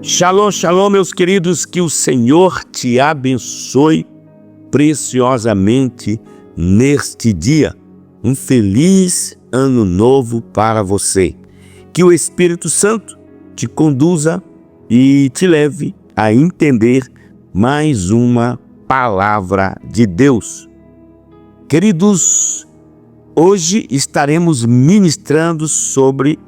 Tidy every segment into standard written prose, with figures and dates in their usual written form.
Shalom, shalom, meus queridos, que o Senhor te abençoe preciosamente neste dia. Um feliz ano novo para você. Que o Espírito Santo te conduza e te leve a entender mais uma palavra de Deus. Queridos, hoje estaremos ministrando sobre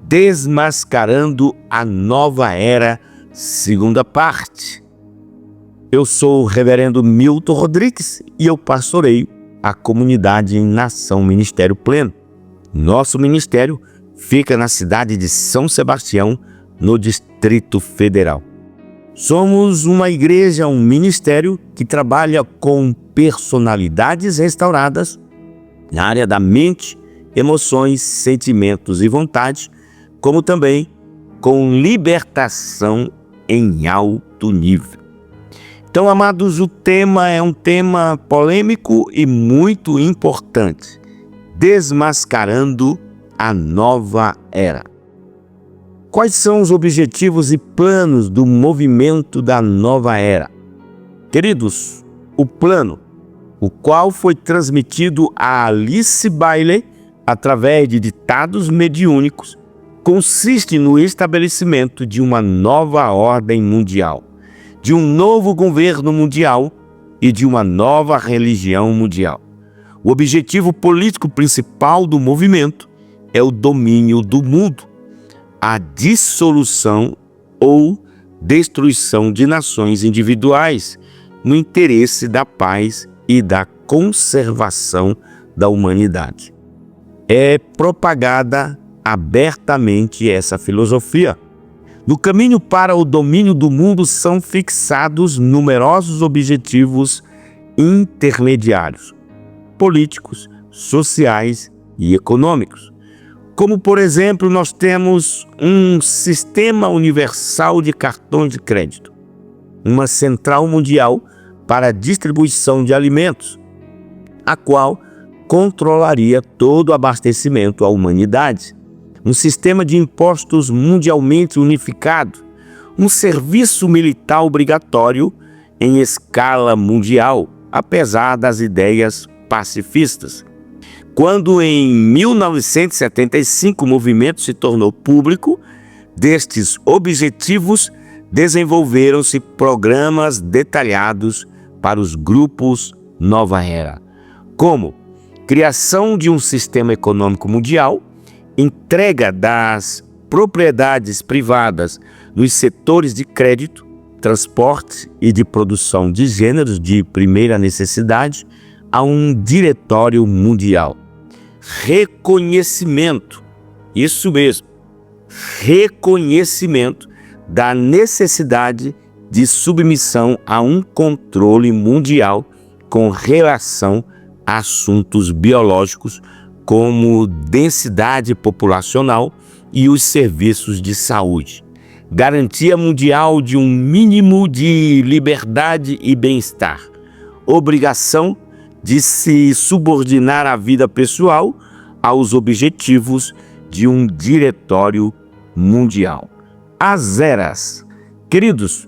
Desmascarando a Nova Era, segunda parte. Eu sou o reverendo Milton Rodrigues e eu pastoreio a comunidade em Nação Ministério Pleno. Nosso ministério fica na cidade de São Sebastião, no Distrito Federal. Somos uma igreja, um ministério que trabalha com personalidades restauradas na área da mente, emoções, sentimentos e vontade, como também com libertação em alto nível. Então, amados, o tema é um tema polêmico e muito importante. Desmascarando a nova era. Quais são os objetivos e planos do movimento da nova era? Queridos, o plano, o qual foi transmitido a Alice Bailey através de ditados mediúnicos, consiste no estabelecimento de uma nova ordem mundial, de um novo governo mundial e de uma nova religião mundial. O objetivo político principal do movimento é o domínio do mundo, a dissolução ou destruição de nações individuais no interesse da paz e da conservação da humanidade. É propagada abertamente essa filosofia. No caminho para o domínio do mundo são fixados numerosos objetivos intermediários, políticos, sociais e econômicos. Como, por exemplo, nós temos um sistema universal de cartões de crédito, uma central mundial para a distribuição de alimentos, a qual controlaria todo o abastecimento à humanidade, um sistema de impostos mundialmente unificado, um serviço militar obrigatório em escala mundial, apesar das ideias pacifistas. Quando em 1975 o movimento se tornou público, destes objetivos desenvolveram-se programas detalhados para os grupos Nova Era, como criação de um sistema econômico mundial, entrega das propriedades privadas nos setores de crédito, transporte e de produção de gêneros de primeira necessidade a um diretório mundial. Reconhecimento, isso mesmo, reconhecimento da necessidade de submissão a um controle mundial com relação a assuntos biológicos como densidade populacional e os serviços de saúde. Garantia mundial de um mínimo de liberdade e bem-estar. Obrigação de se subordinar a vida pessoal aos objetivos de um diretório mundial. As eras. Queridos,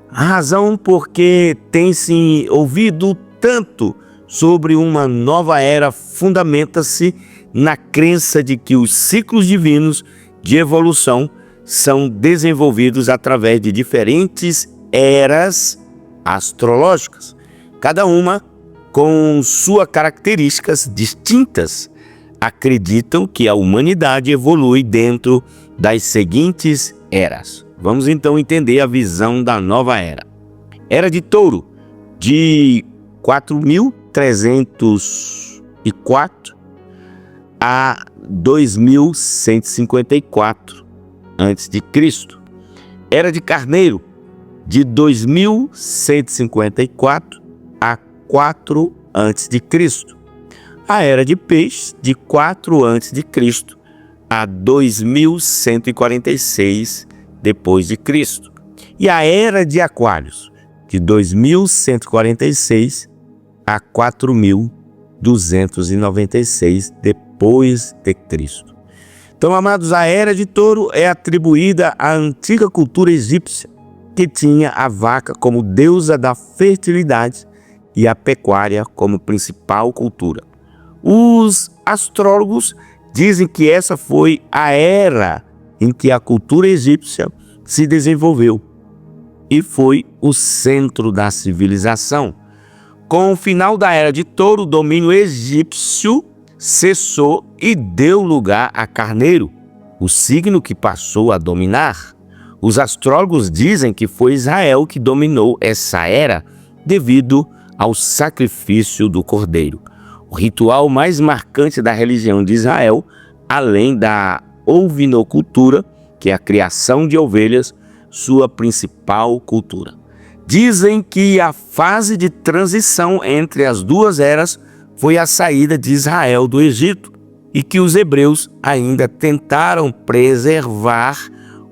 a razão por que tem-se ouvido tanto sobre uma nova era fundamenta-se na crença de que os ciclos divinos de evolução são desenvolvidos através de diferentes eras astrológicas, cada uma com suas características distintas. Acreditam que a humanidade evolui dentro das seguintes eras. Vamos então entender a visão da nova era. Era de Touro, de 4.304 a 2.154 a.C. Era de Carneiro, de 2.154 a 4 a.C. A Era de Peixes, de 4 a.C. a 2.146 depois de Cristo. E a Era de Aquários, de 2.146 a 4.296 depois de Cristo. Então, amados, a Era de Touro é atribuída à antiga cultura egípcia, que tinha a vaca como deusa da fertilidade e a pecuária como principal cultura. Os astrólogos dizem que essa foi a era em que a cultura egípcia se desenvolveu e foi o centro da civilização. Com o final da Era de Touro, o domínio egípcio cessou e deu lugar a Carneiro, o signo que passou a dominar. Os astrólogos dizem que foi Israel que dominou essa era devido ao sacrifício do cordeiro. O ritual mais marcante da religião de Israel, além da ovinocultura, que é a criação de ovelhas, sua principal cultura. Dizem que a fase de transição entre as duas eras foi a saída de Israel do Egito e que os hebreus ainda tentaram preservar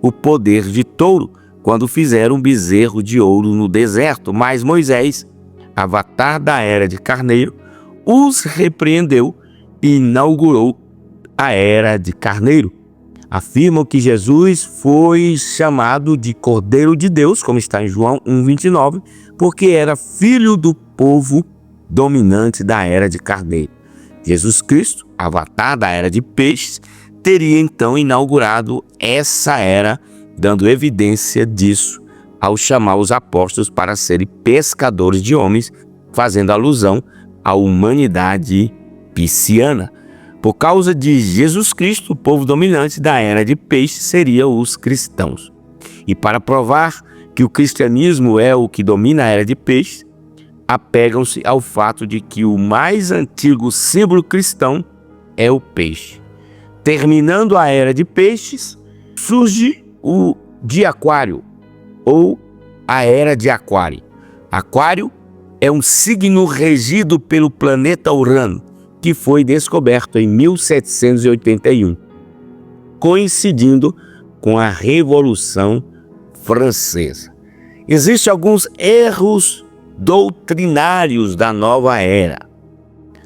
o poder de touro quando fizeram um bezerro de ouro no deserto, mas Moisés, avatar da Era de Carneiro, os repreendeu e inaugurou a Era de Carneiro. Afirmam que Jesus foi chamado de Cordeiro de Deus, como está em João 1,29, porque era filho do povo dominante da Era de Carneiro. Jesus Cristo, avatar da Era de Peixes, teria então inaugurado essa era, dando evidência disso ao chamar os apóstolos para serem pescadores de homens, fazendo alusão à humanidade pisciana. Por causa de Jesus Cristo, o povo dominante da Era de Peixes seria os cristãos. E para provar que o cristianismo é o que domina a Era de Peixes, apegam-se ao fato de que o mais antigo símbolo cristão é o peixe. Terminando a Era de Peixes, surge o de Aquário, ou a Era de Aquário. Aquário é um signo regido pelo planeta Urano, que foi descoberto em 1781, coincidindo com a Revolução Francesa. Existem alguns erros doutrinários da nova era.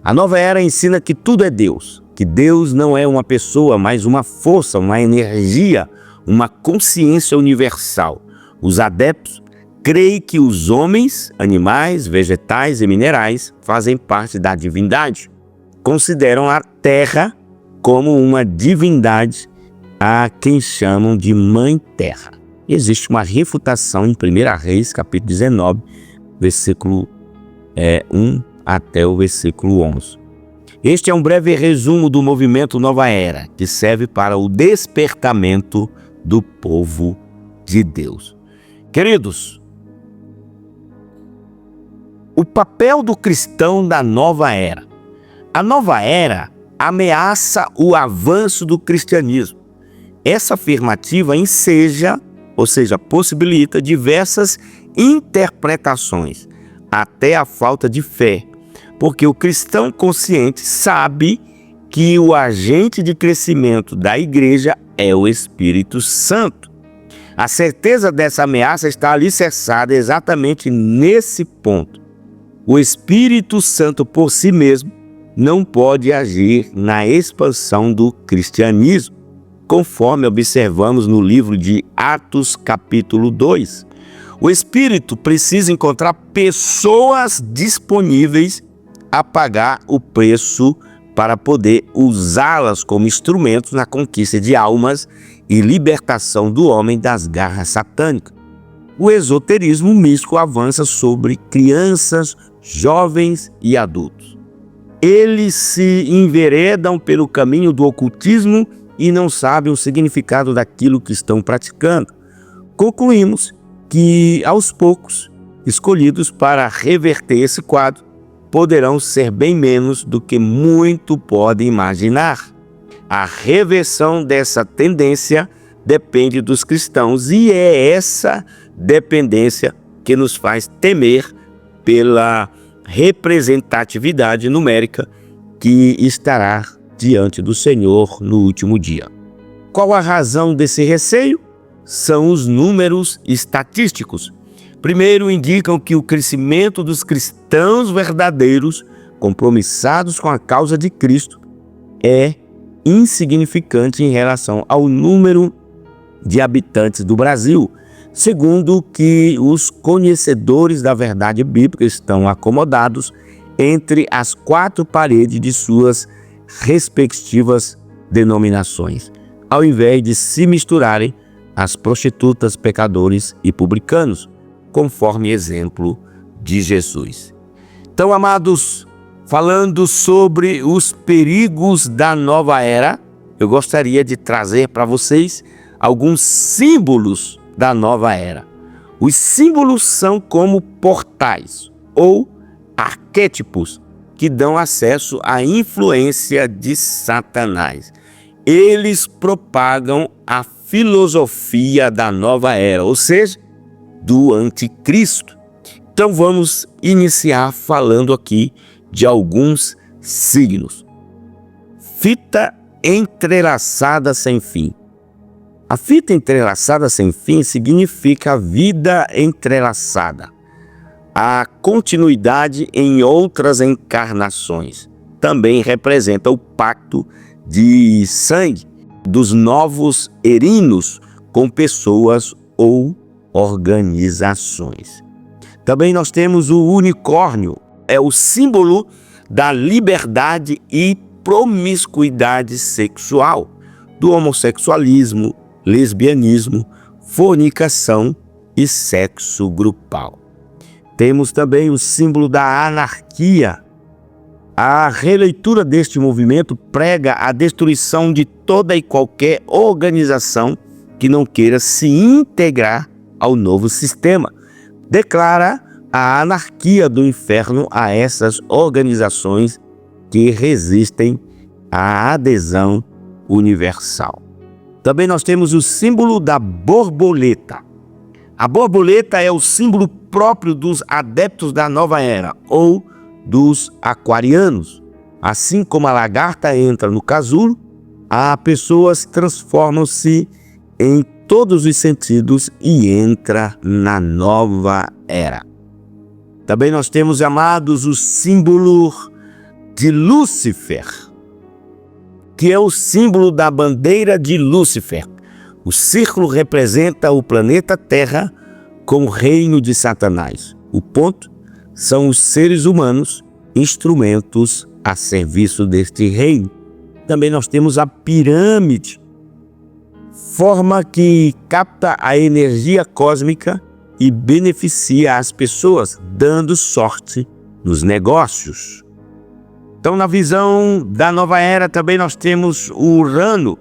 A nova era ensina que tudo é Deus, que Deus não é uma pessoa, mas uma força, uma energia, uma consciência universal. Os adeptos creem que os homens, animais, vegetais e minerais fazem parte da divindade. Consideram a Terra como uma divindade, a quem chamam de Mãe Terra. Existe uma refutação em 1 Reis, capítulo 19, versículo 1 até o versículo 11. Este é um breve resumo do movimento Nova Era, que serve para o despertamento do povo de Deus. Queridos, o papel do cristão na nova era. A nova era ameaça o avanço do cristianismo. Essa afirmativa enseja, ou seja, possibilita diversas interpretações, até a falta de fé, porque o cristão consciente sabe que o agente de crescimento da igreja é o Espírito Santo. A certeza dessa ameaça está alicerçada exatamente nesse ponto. O Espírito Santo por si mesmo não pode agir na expansão do cristianismo, conforme observamos no livro de Atos, capítulo 2. O Espírito precisa encontrar pessoas disponíveis a pagar o preço para poder usá-las como instrumentos na conquista de almas e libertação do homem das garras satânicas. O esoterismo místico avança sobre crianças, jovens e adultos. Eles se enveredam pelo caminho do ocultismo e não sabem o significado daquilo que estão praticando. Concluímos que, aos poucos, escolhidos para reverter esse quadro, poderão ser bem menos do que muito podem imaginar. A reversão dessa tendência depende dos cristãos e é essa dependência que nos faz temer pela representatividade numérica que estará diante do Senhor no último dia. Qual a razão desse receio? São os números estatísticos. Primeiro, indicam que o crescimento dos cristãos verdadeiros, compromissados com a causa de Cristo, é insignificante em relação ao número de habitantes do Brasil, segundo que os conhecedores da verdade bíblica estão acomodados entre as quatro paredes de suas respectivas denominações, ao invés de se misturarem as prostitutas, pecadores e publicanos, conforme exemplo de Jesus. Então, amados, falando sobre os perigos da nova era, eu gostaria de trazer para vocês alguns símbolos da nova era. Os símbolos são como portais ou arquétipos que dão acesso à influência de Satanás. Eles propagam a filosofia da nova era, ou seja, do anticristo. Então vamos iniciar falando aqui de alguns signos. Fita entrelaçada sem fim. A fita entrelaçada sem fim significa vida entrelaçada, a continuidade em outras encarnações. Também representa o pacto de sangue dos novos erinos com pessoas ou organizações. Também nós temos o unicórnio, é o símbolo da liberdade e promiscuidade sexual, do homossexualismo, lesbianismo, fornicação e sexo grupal. Temos também o símbolo da anarquia. A releitura deste movimento prega a destruição de toda e qualquer organização que não queira se integrar ao novo sistema. Declara a anarquia do inferno a essas organizações que resistem à adesão universal. Também nós temos o símbolo da borboleta. A borboleta é o símbolo próprio dos adeptos da nova era, ou dos aquarianos. Assim como a lagarta entra no casulo, as pessoas transformam-se em todos os sentidos e entra na nova era. Também nós temos, amados, o símbolo de Lúcifer, que é o símbolo da bandeira de Lúcifer. O círculo representa o planeta Terra como reino de Satanás. O ponto são os seres humanos, instrumentos a serviço deste reino. Também nós temos a pirâmide, forma que capta a energia cósmica e beneficia as pessoas, dando sorte nos negócios. Então, na visão da nova era, também nós temos o Urano,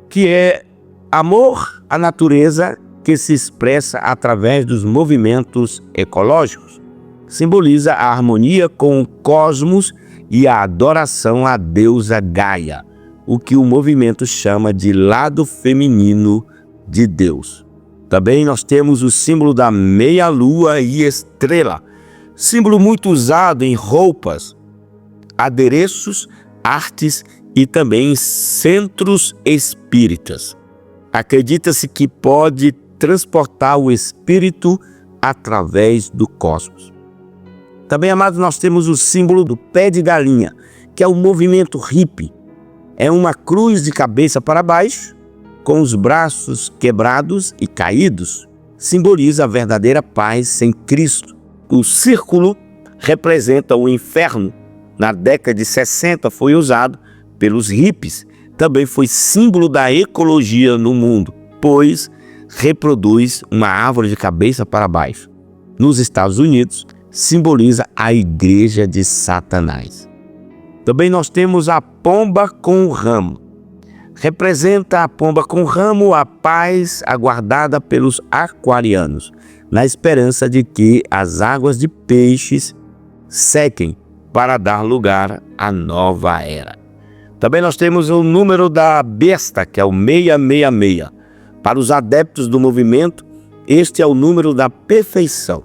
que é amor à natureza que se expressa através dos movimentos ecológicos. Simboliza a harmonia com o cosmos e a adoração à deusa Gaia, o que o movimento chama de lado feminino de Deus. Também nós temos o símbolo da meia-lua e estrela, símbolo muito usado em roupas, adereços, artes e também em centros espíritas. Acredita-se que pode transportar o espírito através do cosmos. Também, amados, nós temos o símbolo do pé de galinha, que é o movimento hippie. É uma cruz de cabeça para baixo, com os braços quebrados e caídos. Simboliza a verdadeira paz sem Cristo. O círculo representa o inferno. Na década de 60 foi usado pelos hippies. Também foi símbolo da ecologia no mundo, pois reproduz uma árvore de cabeça para baixo. Nos Estados Unidos, simboliza a igreja de Satanás. Também nós temos a pomba com o ramo. Representa a pomba com o ramo a paz aguardada pelos aquarianos, na esperança de que as águas de peixes sequem para dar lugar à nova era. Também nós temos o número da besta, que é o 666. Para os adeptos do movimento, este é o número da perfeição,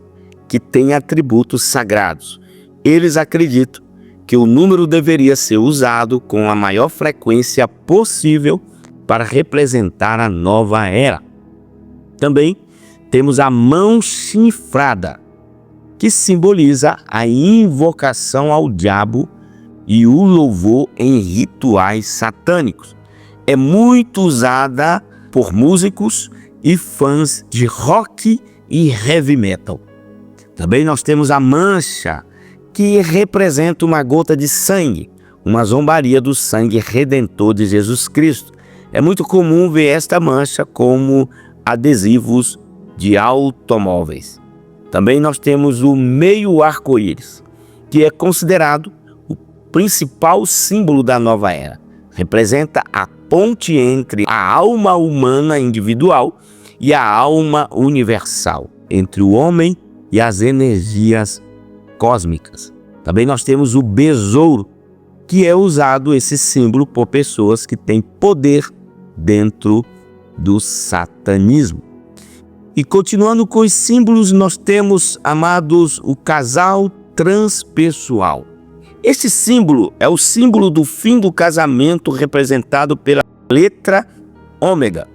que tem atributos sagrados. Eles acreditam que o número deveria ser usado com a maior frequência possível para representar a nova era. Também temos a mão chifrada, que simboliza a invocação ao diabo e o louvor em rituais satânicos. É muito usada por músicos e fãs de rock e heavy metal. Também nós temos a mancha, que representa uma gota de sangue, uma zombaria do sangue redentor de Jesus Cristo. É muito comum ver esta mancha como adesivos de automóveis. Também nós temos o meio arco-íris, que é considerado o principal símbolo da nova era. Representa a ponte entre a alma humana individual e a alma universal, entre o homem e as energias cósmicas. Também nós temos o besouro, que é usado esse símbolo por pessoas que têm poder dentro do satanismo. E continuando com os símbolos, nós temos, amados, o casal transpessoal. Este símbolo é o símbolo do fim do casamento, representado pela letra ômega,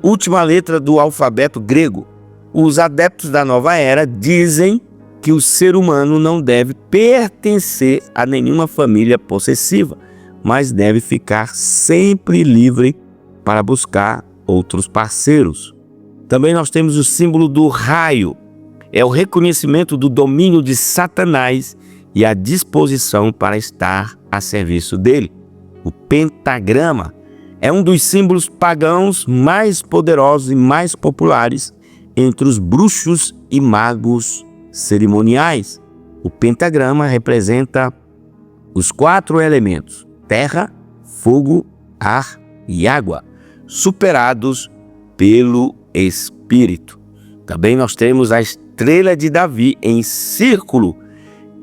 última letra do alfabeto grego. Os adeptos da nova era dizem que o ser humano não deve pertencer a nenhuma família possessiva, mas deve ficar sempre livre para buscar outros parceiros. Também nós temos o símbolo do raio. É o reconhecimento do domínio de Satanás e a disposição para estar a serviço dele. O pentagrama é um dos símbolos pagãos mais poderosos e mais populares entre os bruxos e magos cerimoniais. O pentagrama representa os 4 elementos: terra, fogo, ar e água, superados pelo Espírito. Também nós temos a estrela de Davi em círculo.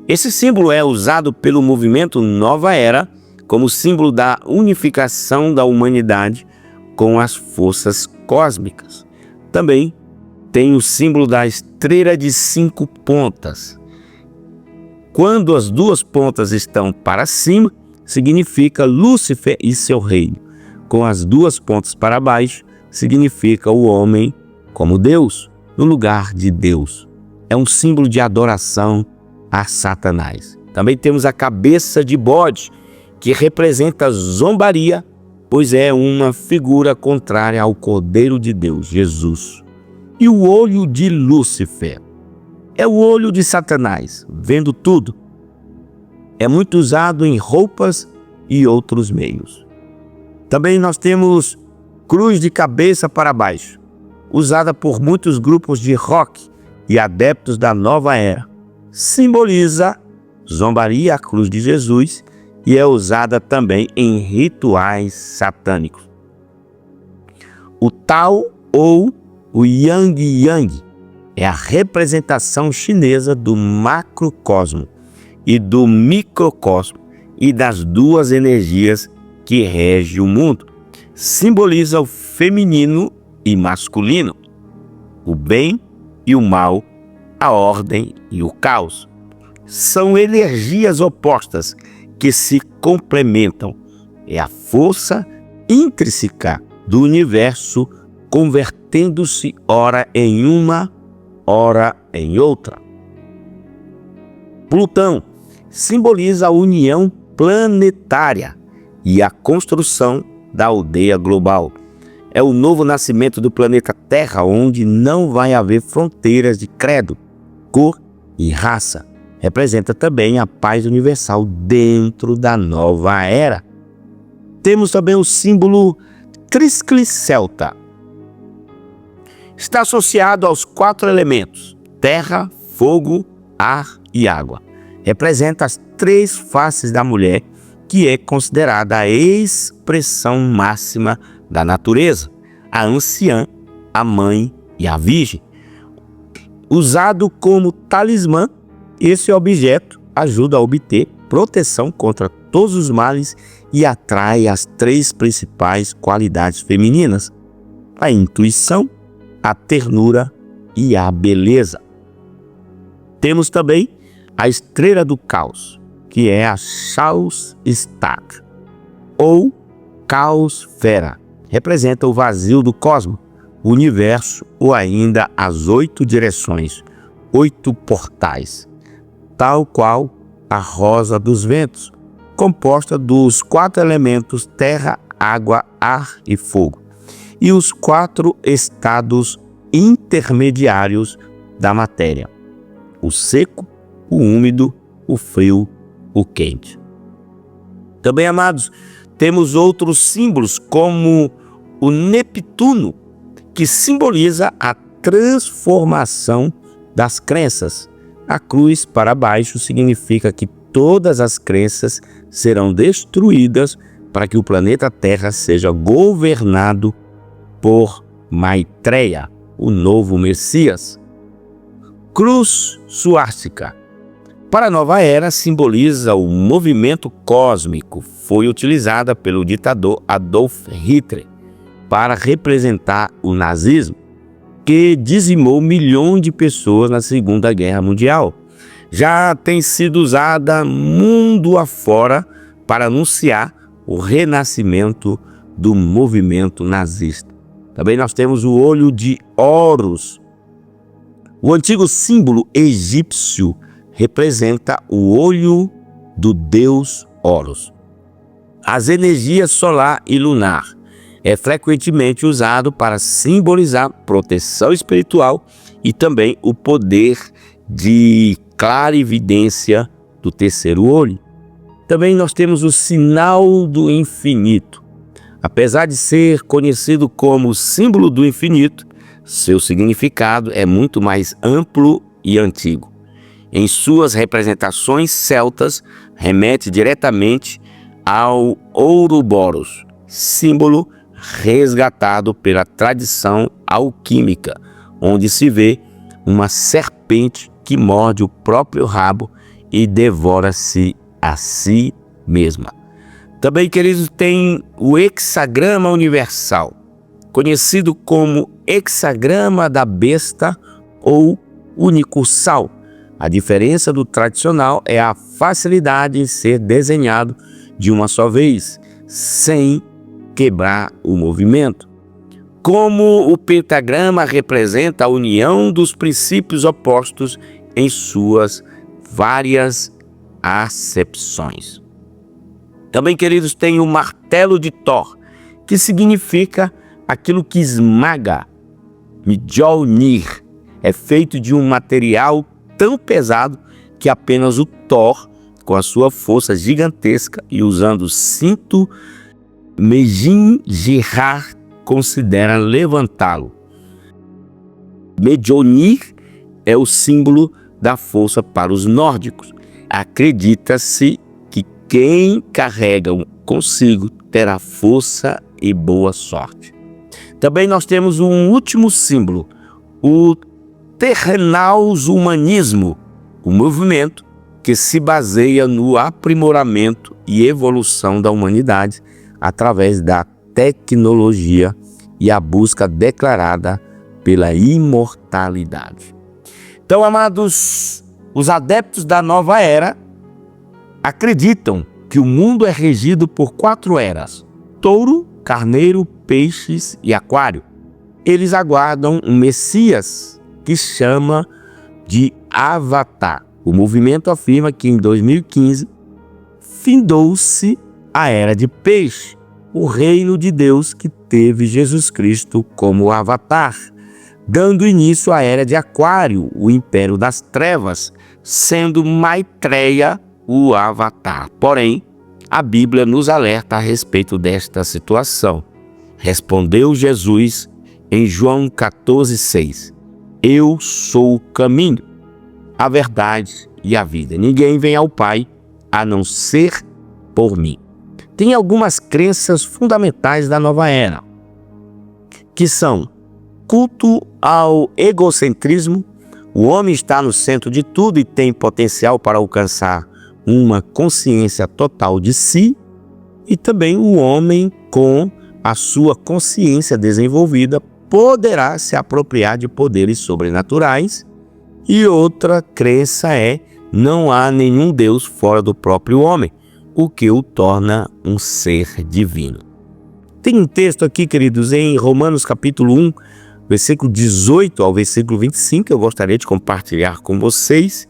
Esse símbolo é usado pelo movimento Nova Era como símbolo da unificação da humanidade com as forças cósmicas. Também tem o símbolo da estrela de 5 pontas. Quando as 2 pontas estão para cima, significa Lúcifer e seu reino. Com as 2 pontas para baixo, significa o homem como Deus, no lugar de Deus. É um símbolo de adoração a Satanás. Também temos a cabeça de bode, que representa zombaria, pois é uma figura contrária ao Cordeiro de Deus, Jesus. E o olho de Lúcifer é o olho de Satanás, vendo tudo. É muito usado em roupas e outros meios. Também nós temos cruz de cabeça para baixo, usada por muitos grupos de rock e adeptos da nova era. Simboliza zombaria à cruz de Jesus e é usada também em rituais satânicos. O Tao ou o Yang Yang é a representação chinesa do macrocosmo e do microcosmo e das 2 energias que regem o mundo. Simboliza o feminino e masculino, o bem e o mal, a ordem e o caos. São energias opostas que se complementam. É a força intrínseca do universo convertendo-se ora em uma, ora em outra. Plutão simboliza a união planetária e a construção da aldeia global. É o novo nascimento do planeta Terra, onde não vai haver fronteiras de credo, cor e raça. Representa também a paz universal dentro da nova era. Temos também o símbolo Triscle Celta. Está associado aos 4 elementos: terra, fogo, ar e água. Representa as 3 faces da mulher, que é considerada a expressão máxima da natureza, a anciã, a mãe e a virgem. Usado como talismã, esse objeto ajuda a obter proteção contra todos os males e atrai as 3 principais qualidades femininas: a intuição, a ternura e a beleza. Temos também a estrela do caos, que é a Schaus-Stab, ou Caos-Fera. Representa o vazio do cosmos, o universo ou ainda as 8 direções, 8 portais, tal qual a rosa dos ventos, composta dos 4 elementos terra, água, ar e fogo, e os 4 estados intermediários da matéria: o seco, o úmido, o frio, o quente. Também, amados, temos outros símbolos, como o Neptuno, que simboliza a transformação das crenças. A cruz para baixo significa que todas as crenças serão destruídas para que o planeta Terra seja governado por Maitreya, o novo Messias. Cruz suástica. Para a nova era, simboliza o movimento cósmico. Foi utilizada pelo ditador Adolf Hitler para representar o nazismo, que dizimou milhões de pessoas na Segunda Guerra Mundial. Já tem sido usada mundo afora para anunciar o renascimento do movimento nazista. Também nós temos o olho de Horus. O antigo símbolo egípcio representa o olho do deus Horus. As energias solar e lunar é frequentemente usado para simbolizar proteção espiritual e também o poder de clarividência do terceiro olho. Também nós temos o sinal do infinito. Apesar de ser conhecido como símbolo do infinito, seu significado é muito mais amplo e antigo. Em suas representações celtas, remete diretamente ao Ouroboros, símbolo resgatado pela tradição alquímica, onde se vê uma serpente que morde o próprio rabo e devora-se a si mesma. Também, queridos, tem o hexagrama universal, conhecido como hexagrama da besta ou unicursal. A diferença do tradicional é a facilidade em ser desenhado de uma só vez, sem quebrar o movimento. Como o pentagrama representa a união dos princípios opostos em suas várias acepções. Também, queridos, tem o martelo de Thor, que significa aquilo que esmaga. Mjolnir é feito de um material tão pesado que apenas o Thor, com a sua força gigantesca e usando o cinto Mejingir, considera levantá-lo. Mjolnir é o símbolo da força para os nórdicos. Acredita-se que quem carrega consigo terá força e boa sorte. Também nós temos um último símbolo, o terrenal-humanismo, o movimento que se baseia no aprimoramento e evolução da humanidade através da tecnologia e a busca declarada pela imortalidade. Então, amados, os adeptos da nova era acreditam que o mundo é regido por 4 eras: touro, carneiro, peixes e aquário. Eles aguardam um Messias que chama de Avatar. O movimento afirma que em 2015 findou-se a era de peixe, o reino de Deus que teve Jesus Cristo como avatar, dando início à era de aquário, o império das trevas, sendo Maitreya o avatar. Porém, a Bíblia nos alerta a respeito desta situação. Respondeu Jesus em João 14,6: Eu sou o caminho, a verdade e a vida. Ninguém vem ao Pai a não ser por mim. Tem algumas crenças fundamentais da nova era, que são culto ao egocentrismo. O homem está no centro de tudo e tem potencial para alcançar uma consciência total de si, e também o homem, com a sua consciência desenvolvida, poderá se apropriar de poderes sobrenaturais. E outra crença é: não há nenhum Deus fora do próprio homem, o que o torna um ser divino. Tem um texto aqui, queridos, em Romanos capítulo 1, versículo 18 ao versículo 25, que eu gostaria de compartilhar com vocês,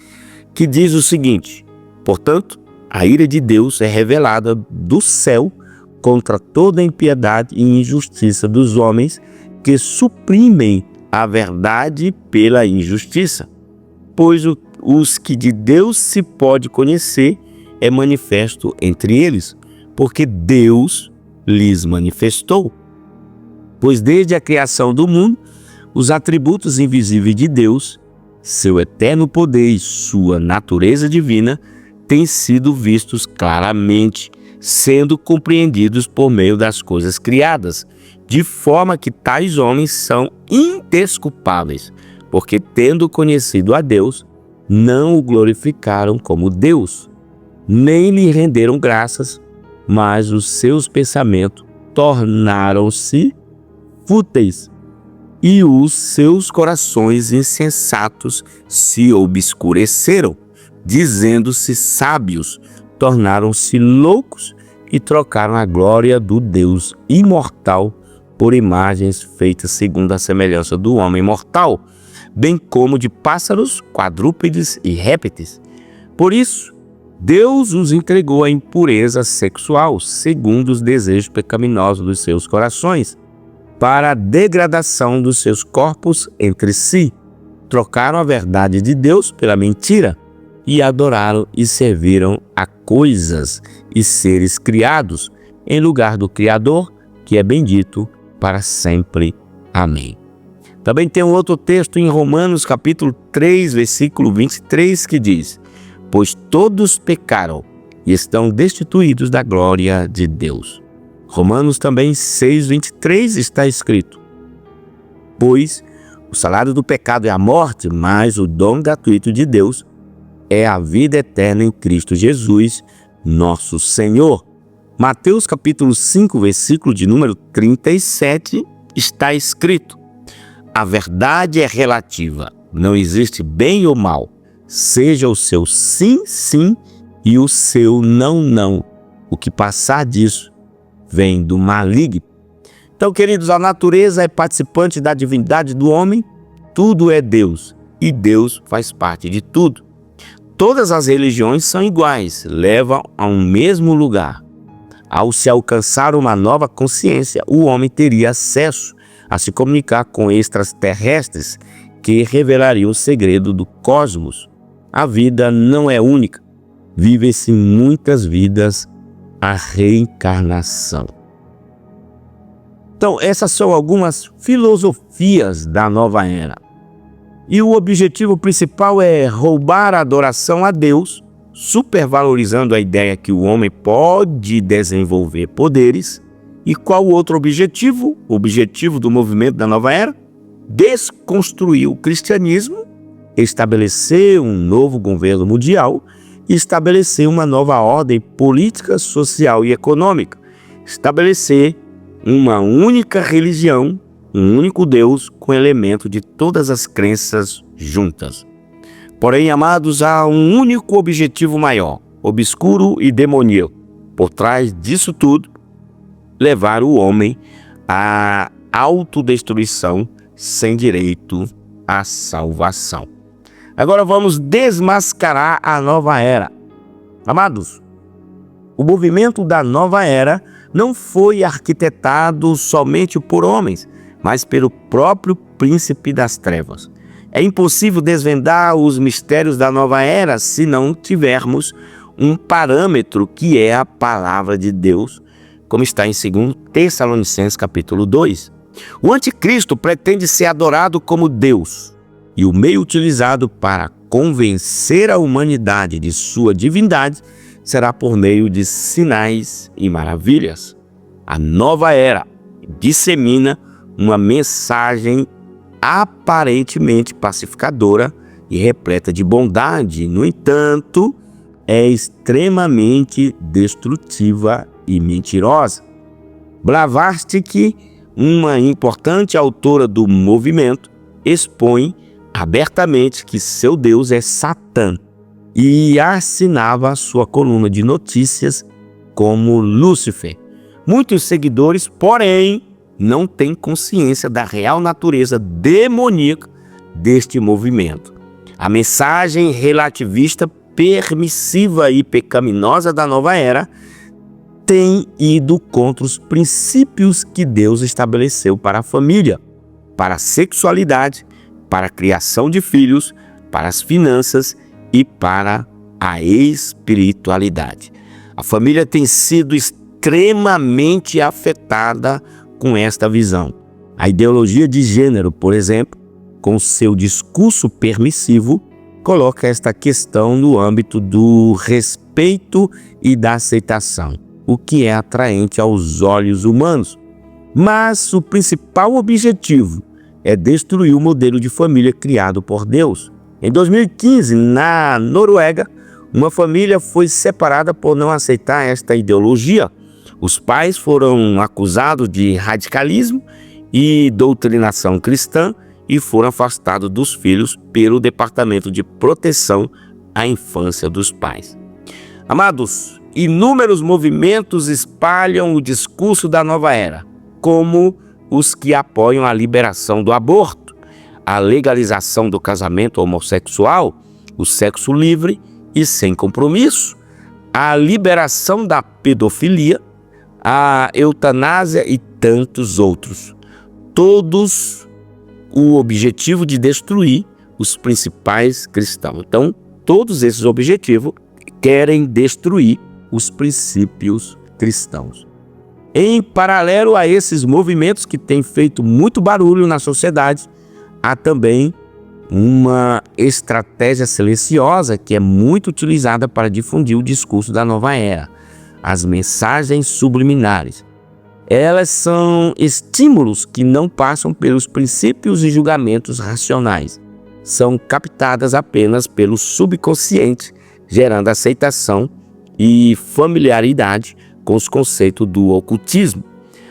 que diz o seguinte: Portanto, A ira de Deus é revelada do céu contra toda a impiedade e injustiça dos homens que suprimem a verdade pela injustiça. Pois os que de Deus se pode conhecer é manifesto entre eles, porque Deus lhes manifestou. Pois desde a criação do mundo, os atributos invisíveis de Deus, seu eterno poder e sua natureza divina, têm sido vistos claramente, sendo compreendidos por meio das coisas criadas, de forma que tais homens são indesculpáveis, porque tendo conhecido a Deus, não o glorificaram como Deus, nem lhe renderam graças, mas os seus pensamentos tornaram-se fúteis, e os seus corações insensatos se obscureceram. Dizendo-se sábios, tornaram-se loucos e trocaram a glória do Deus imortal por imagens feitas segundo a semelhança do homem mortal, bem como de pássaros, quadrúpedes e répteis. Por isso, Deus os entregou à impureza sexual, segundo os desejos pecaminosos dos seus corações, para a degradação dos seus corpos entre si. Trocaram a verdade de Deus pela mentira, e adoraram e serviram a coisas e seres criados, em lugar do Criador, que é bendito para sempre. Amém. Também tem um outro texto em Romanos capítulo 3, versículo 23, que diz: pois todos pecaram e estão destituídos da glória de Deus. Romanos também 6, 23 está escrito: pois o salário do pecado é a morte, mas o dom gratuito de Deus é a vida eterna em Cristo Jesus, nosso Senhor. Mateus capítulo 5, versículo de número 37, está escrito: a verdade é relativa, não existe bem ou mal, seja o seu sim, sim e o seu não, não. O que passar disso vem do maligno. Então, queridos, a natureza é participante da divindade do homem, tudo é Deus e Deus faz parte de tudo. Todas as religiões são iguais, levam a um mesmo lugar. Ao se alcançar uma nova consciência, o homem teria acesso a se comunicar com extraterrestres que revelariam o segredo do cosmos. A vida não é única, vive-se muitas vidas, a reencarnação. Então, essas são algumas filosofias da nova era. E o objetivo principal é roubar a adoração a Deus, supervalorizando a ideia que o homem pode desenvolver poderes. E qual o outro objetivo? O objetivo do movimento da nova era? Desconstruir o cristianismo, estabelecer um novo governo mundial e estabelecer uma nova ordem política, social e econômica. Estabelecer uma única religião, um único Deus com elemento de todas as crenças juntas. Porém, amados, há um único objetivo maior, obscuro e demoníaco. Por trás disso tudo, levar o homem à autodestruição sem direito à salvação. Agora vamos desmascarar a nova era. Amados, o movimento da nova era não foi arquitetado somente por homens, mas pelo próprio príncipe das trevas. É impossível desvendar os mistérios da nova era se não tivermos um parâmetro que é a palavra de Deus, como está em 2 Tessalonicenses capítulo 2. O anticristo pretende ser adorado como Deus, e o meio utilizado para convencer a humanidade de sua divindade será por meio de sinais e maravilhas. A nova era dissemina uma mensagem aparentemente pacificadora e repleta de bondade. No entanto, é extremamente destrutiva e mentirosa. Blavatsky, uma importante autora do movimento, expõe abertamente que seu Deus é Satã e assinava sua coluna de notícias como Lúcifer. Muitos seguidores, porém, não têm consciência da real natureza demoníaca deste movimento. A mensagem relativista permissiva e pecaminosa da nova era tem ido contra os princípios que Deus estabeleceu para a família, para a sexualidade, para a criação de filhos, para as finanças e para a espiritualidade. A família tem sido extremamente afetada com esta visão. A ideologia de gênero, por exemplo, com seu discurso permissivo, coloca esta questão no âmbito do respeito e da aceitação, o que é atraente aos olhos humanos. Mas o principal objetivo é destruir o modelo de família criado por Deus. Em 2015, na Noruega, uma família foi separada por não aceitar esta ideologia. Os pais foram acusados de radicalismo e doutrinação cristã e foram afastados dos filhos pelo Departamento de Proteção à Infância dos Pais. Amados, inúmeros movimentos espalham o discurso da nova era, como os que apoiam a liberação do aborto, a legalização do casamento homossexual, o sexo livre e sem compromisso, a liberação da pedofilia, a eutanásia e tantos outros. Todos o objetivo de destruir os principais cristãos. Então, todos esses objetivos querem destruir os princípios cristãos. Em paralelo a esses movimentos que têm feito muito barulho na sociedade, há também uma estratégia silenciosa que é muito utilizada para difundir o discurso da nova era: as mensagens subliminares. Elas são estímulos que não passam pelos princípios e julgamentos racionais. São captadas apenas pelo subconsciente, gerando aceitação e familiaridade com os conceitos do ocultismo.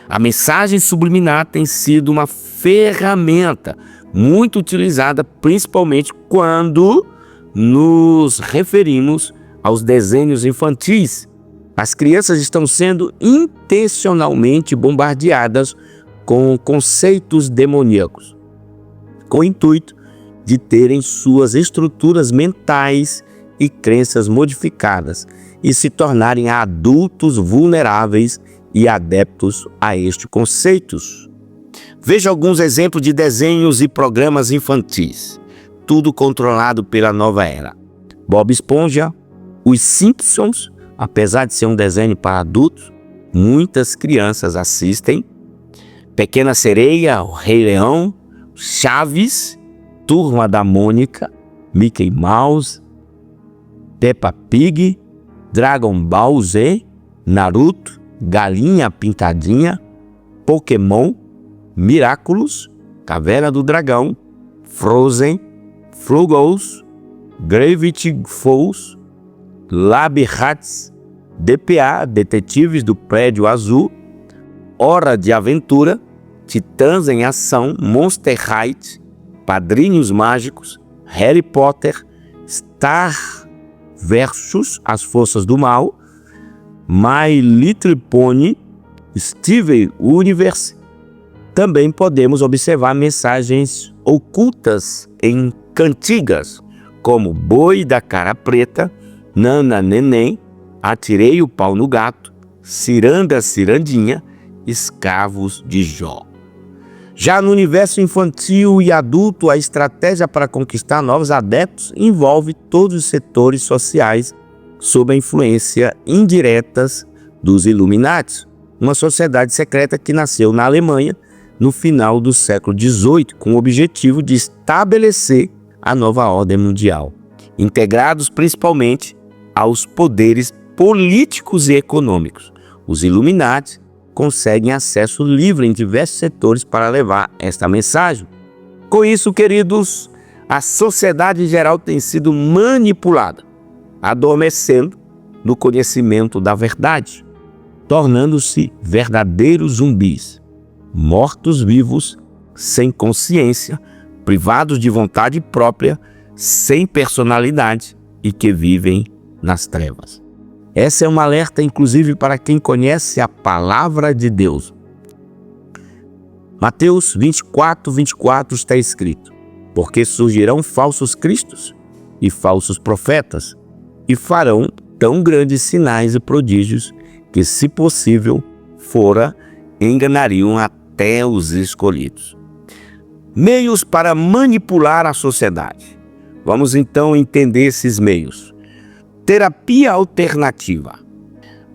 A mensagem subliminar tem sido uma ferramenta muito utilizada, principalmente quando nos referimos aos desenhos infantis. As crianças estão sendo intencionalmente bombardeadas com conceitos demoníacos, com o intuito de terem suas estruturas mentais e crenças modificadas e se tornarem adultos vulneráveis e adeptos a estes conceitos. Veja alguns exemplos de desenhos e programas infantis, tudo controlado pela nova era. Bob Esponja, Os Simpsons. Apesar de ser um desenho para adultos, muitas crianças assistem. Pequena Sereia, O Rei Leão, Chaves, Turma da Mônica, Mickey Mouse, Peppa Pig, Dragon Ball Z, Naruto, Galinha Pintadinha, Pokémon, Miraculous, Caverna do Dragão, Frozen, Flugos, Gravity Falls, Labyrinth, DPA, Detetives do Prédio Azul, Hora de Aventura, Titãs em Ação, Monster High, Padrinhos Mágicos, Harry Potter, Star versus As Forças do Mal, My Little Pony, Steven Universe. Também podemos observar mensagens ocultas em cantigas, como Boi da Cara Preta, Nana Neném, Atirei o Pau no Gato, Ciranda Cirandinha, Escravos de Jó. Já no universo infantil e adulto, a estratégia para conquistar novos adeptos envolve todos os setores sociais sob a influência indiretas dos Illuminati, uma sociedade secreta que nasceu na Alemanha no final do século XVIII, com o objetivo de estabelecer a nova ordem mundial, integrados principalmente aos poderes políticos e econômicos. Os Illuminati conseguem acesso livre em diversos setores para levar esta mensagem. Com isso, queridos, a sociedade em geral tem sido manipulada, adormecendo no conhecimento da verdade, tornando-se verdadeiros zumbis, mortos-vivos, sem consciência, privados de vontade própria, sem personalidade e que vivem nas trevas. Essa é uma alerta, inclusive, para quem conhece a palavra de Deus. Mateus 24:24 está escrito: porque surgirão falsos cristos e falsos profetas, e farão tão grandes sinais e prodígios que, se possível fora, enganariam até os escolhidos. Meios para manipular a sociedade. Vamos então entender esses meios. Terapia alternativa.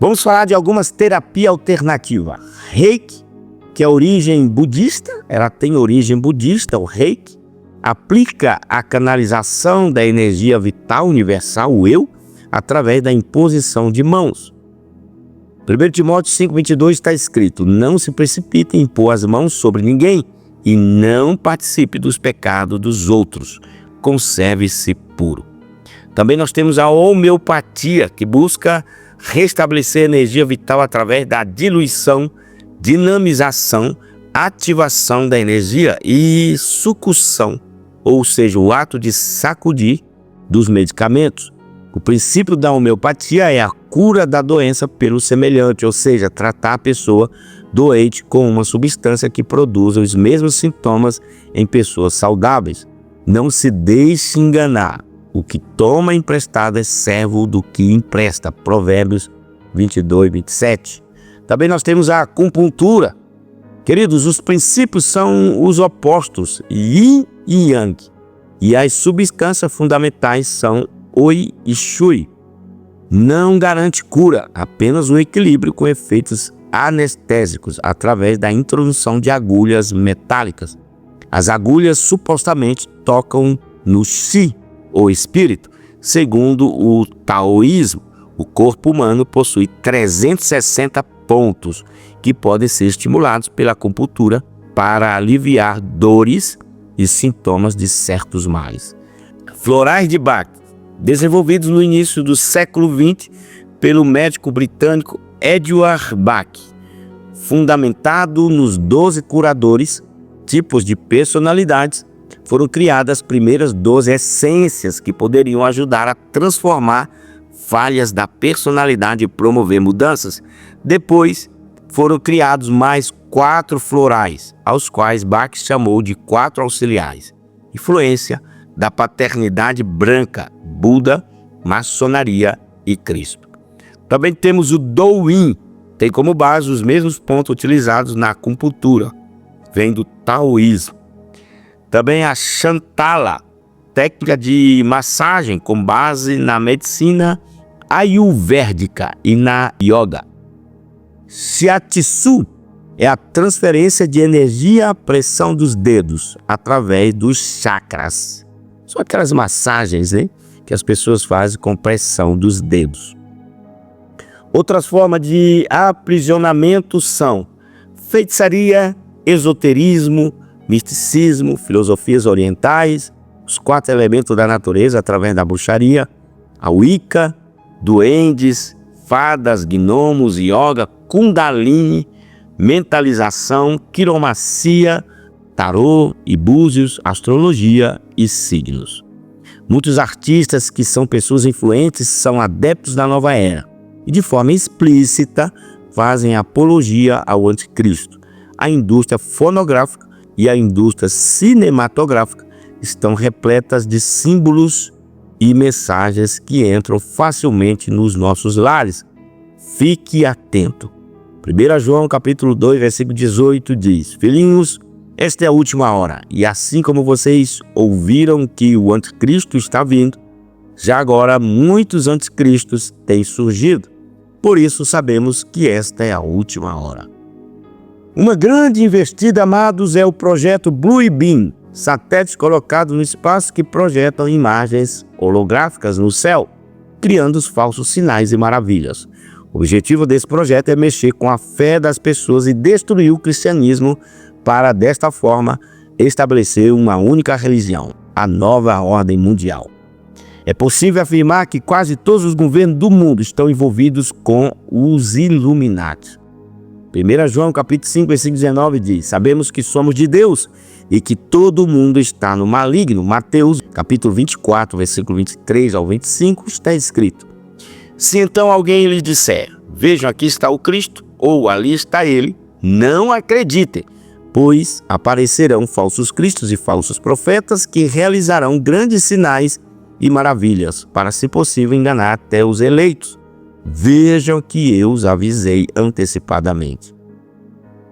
Vamos falar de algumas terapias alternativas. Reiki, que é origem budista, ela tem origem budista, o Reiki, aplica a canalização da energia vital universal, o eu, através da imposição de mãos. 1 Timóteo 5,22 está escrito: não se precipite em impor as mãos sobre ninguém e não participe dos pecados dos outros. Conserve-se puro. Também nós temos a homeopatia, que busca restabelecer a energia vital através da diluição, dinamização, ativação da energia e sucção, ou seja, o ato de sacudir dos medicamentos. O princípio da homeopatia é a cura da doença pelo semelhante, ou seja, tratar a pessoa doente com uma substância que produza os mesmos sintomas em pessoas saudáveis. Não se deixe enganar. O que toma emprestado é servo do que empresta. Provérbios 22:27. Também nós temos a acupuntura. Queridos, os princípios são os opostos, Yin e Yang. E as substâncias fundamentais são Oi e Shui. Não garante cura, apenas um equilíbrio com efeitos anestésicos através da introdução de agulhas metálicas. As agulhas supostamente tocam no Qi, ou espírito. Segundo o taoísmo, o corpo humano possui 360 pontos que podem ser estimulados pela acupuntura para aliviar dores e sintomas de certos males. Florais de Bach, desenvolvidos no início do século XX pelo médico britânico Edward Bach, fundamentado nos 12 curadores, tipos de personalidades, foram criadas as primeiras 12 essências que poderiam ajudar a transformar falhas da personalidade e promover mudanças. Depois foram criados mais 4 florais, aos quais Bach chamou de 4 auxiliares. Influência da paternidade branca, Buda, maçonaria e Cristo. Também temos o Douyin, tem como base os mesmos pontos utilizados na acupuntura, vem do taoísmo. Também a Shantala, técnica de massagem com base na medicina ayurvédica e na yoga. Shiatsu é a transferência de energia à pressão dos dedos através dos chakras. São aquelas massagens, né, que as pessoas fazem com pressão dos dedos. Outras formas de aprisionamento são feitiçaria, esoterismo, misticismo, filosofias orientais, os 4 elementos da natureza através da bruxaria, a Wicca, duendes, fadas, gnomos, yoga, kundalini, mentalização, quiromancia, tarô e búzios, astrologia e signos. Muitos artistas que são pessoas influentes são adeptos da nova era e de forma explícita fazem apologia ao anticristo. A indústria fonográfica e a indústria cinematográfica estão repletas de símbolos e mensagens que entram facilmente nos nossos lares. Fique atento. 1 João capítulo 2, versículo 18 diz: filhinhos, esta é a última hora, e assim como vocês ouviram que o anticristo está vindo, já agora muitos anticristos têm surgido. Por isso sabemos que esta é a última hora. Uma grande investida, amados, é o projeto Blue Beam, satélites colocados no espaço que projetam imagens holográficas no céu, criando os falsos sinais e maravilhas. O objetivo desse projeto é mexer com a fé das pessoas e destruir o cristianismo para, desta forma, estabelecer uma única religião, a nova ordem mundial. É possível afirmar que quase todos os governos do mundo estão envolvidos com os Illuminati. 1 João capítulo 5, versículo 19 diz: sabemos que somos de Deus e que todo mundo está no maligno. Mateus capítulo 24, versículo 23 ao 25 está escrito: se então alguém lhes disser, vejam, aqui está o Cristo, ou ali está ele, não acreditem, pois aparecerão falsos cristos e falsos profetas que realizarão grandes sinais e maravilhas, para, se possível, enganar até os eleitos. Vejam que eu os avisei antecipadamente.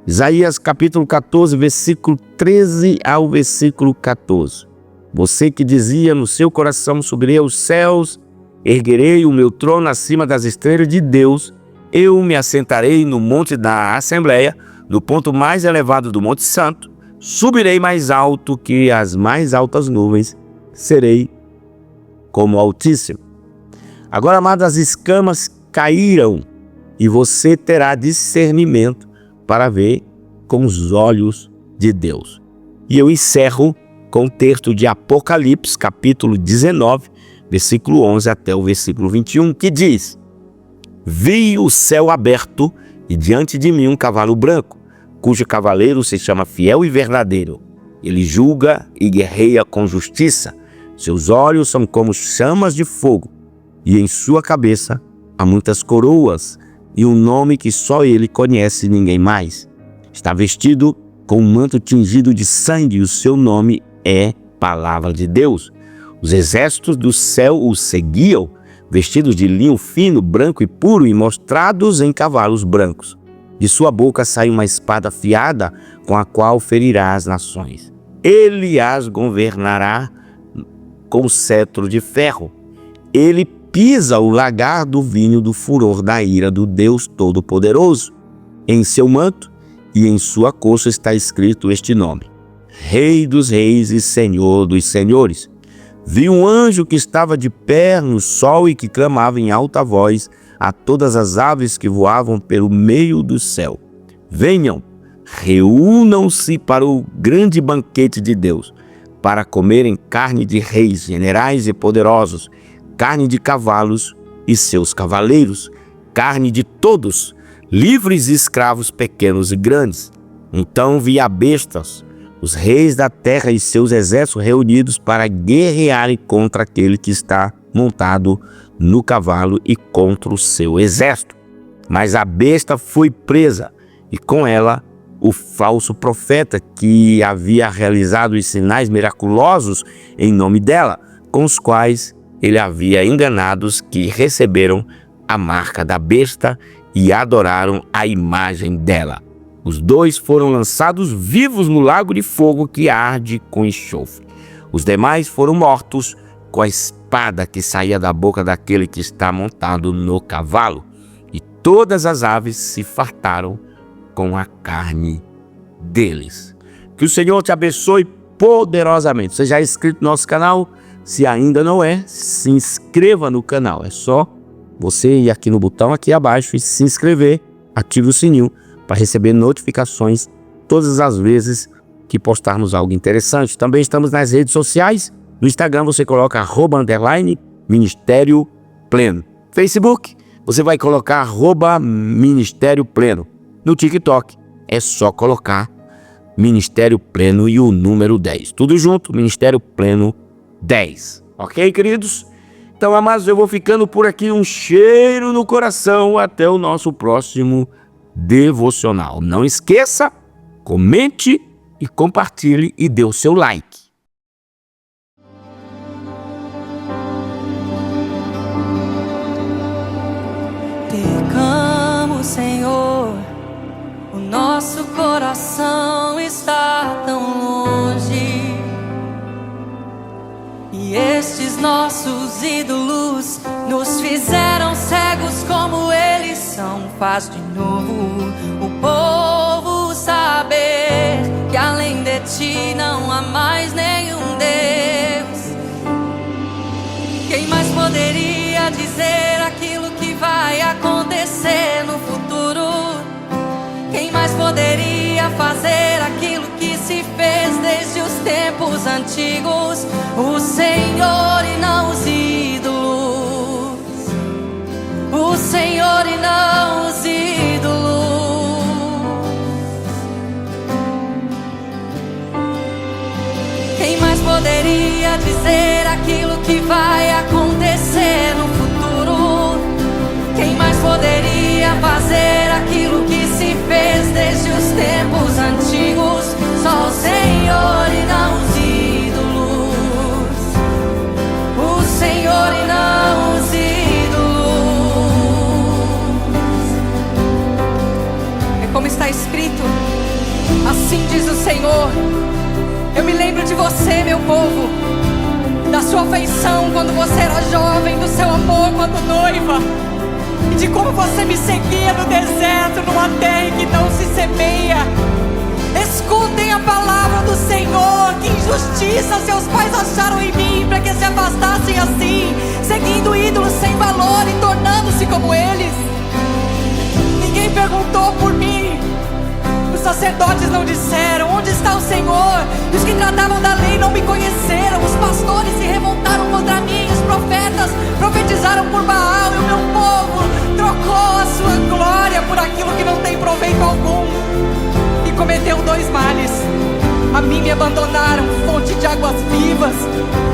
Isaías capítulo 14, versículo 13 ao versículo 14. Você que dizia no seu coração: subirei aos céus, erguerei o meu trono acima das estrelas de Deus, eu me assentarei no monte da Assembleia, no ponto mais elevado do Monte Santo, subirei mais alto que as mais altas nuvens, serei como o Altíssimo. Agora, amados, as escamas caíram e você terá discernimento para ver com os olhos de Deus. E eu encerro com o texto de Apocalipse, capítulo 19, versículo 11 até o versículo 21, que diz: Vi o céu aberto e diante de mim um cavalo branco, cujo cavaleiro se chama Fiel e Verdadeiro. Ele julga e guerreia com justiça. Seus olhos são como chamas de fogo, e em sua cabeça há muitas coroas, e um nome que só ele conhece e ninguém mais. Está vestido com um manto tingido de sangue, e o seu nome é Palavra de Deus. Os exércitos do céu o seguiam, vestidos de linho fino, branco e puro, e mostrados em cavalos brancos. De sua boca sai uma espada afiada, com a qual ferirá as nações. Ele as governará com cetro de ferro. Ele pisa o lagar do vinho do furor da ira do Deus Todo-Poderoso. Em seu manto e em sua coxa está escrito este nome: Rei dos Reis e Senhor dos Senhores. Vi um anjo que estava de pé no sol e que clamava em alta voz a todas as aves que voavam pelo meio do céu: venham, reúnam-se para o grande banquete de Deus, para comerem carne de reis, generais e poderosos, carne de cavalos e seus cavaleiros, carne de todos, livres e escravos, pequenos e grandes. Então vi a bestas, os reis da terra e seus exércitos reunidos para guerrearem contra aquele que está montado no cavalo e contra o seu exército. Mas a besta foi presa, e com ela o falso profeta que havia realizado os sinais miraculosos em nome dela, com os quais ele havia enganado os que receberam a marca da besta e adoraram a imagem dela. Os dois foram lançados vivos no lago de fogo que arde com enxofre. Os demais foram mortos com a espada que saía da boca daquele que está montado no cavalo. E todas as aves se fartaram com a carne deles. Que o Senhor te abençoe poderosamente. Você já é inscrito no nosso canal? Se ainda não é, se inscreva no canal. É só você ir aqui no botão aqui abaixo e se inscrever. Ative o sininho para receber notificações todas as vezes que postarmos algo interessante. Também estamos nas redes sociais. No Instagram você coloca @Ministério Pleno. Facebook, você vai colocar @Ministério Pleno. No TikTok, é só colocar Ministério Pleno e o número 10. Tudo junto, Ministério Pleno 10. Ok, queridos? Então, amados, eu vou ficando por aqui. Um cheiro no coração. Até o nosso próximo devocional. Não esqueça, comente e compartilhe e dê o seu like. Percamos, Senhor, o nosso coração está tão longe, e estes nossos ídolos nos fizeram cegos como eles são. Faz de novo o povo saber que além de ti não há mais nenhum Deus. Quem mais poderia dizer aquilo que vai acontecer no futuro? Quem mais poderia fazer aquilo que se fez desde os tempos antigos? O Senhor e não os ídolos. O Senhor e não os ídolos. Quem mais poderia dizer aquilo que vai acontecer no futuro? Quem mais poderia fazer aquilo que se fez desde os tempos antigos? Só o Senhor e não os ídolos. O Senhor está escrito: assim diz o Senhor, eu me lembro de você, meu povo, da sua afeição quando você era jovem, do seu amor quando noiva, e de como você me seguia no deserto, numa terra em que não se semeia. Escutem a palavra do Senhor. Que injustiça seus pais acharam em mim, para que se afastassem assim, seguindo ídolos sem valor e tornando-se como eles. Ninguém perguntou por mim. Os sacerdotes não disseram: onde está o Senhor? E os que tratavam da lei não me conheceram. Os pastores se revoltaram contra mim. Os profetas profetizaram por Baal. E o meu povo trocou a sua glória por aquilo que não tem proveito algum. E cometeu dois males: a mim me abandonaram, fonte de águas vivas,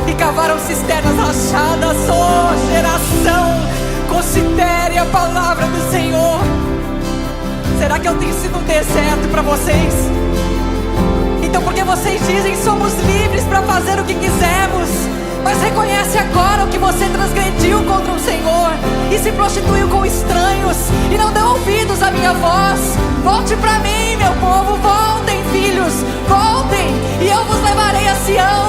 e cavaram cisternas rachadas. Oh geração, considere a palavra do Senhor. Será que eu tenho sido um deserto para vocês? Então por que vocês dizem: somos livres para fazer o que quisermos? Mas reconhece agora o que você transgrediu contra o Senhor, e se prostituiu com estranhos, e não deu ouvidos à minha voz. Volte para mim, meu povo, voltem, filhos, voltem, e eu vos levarei a Sião.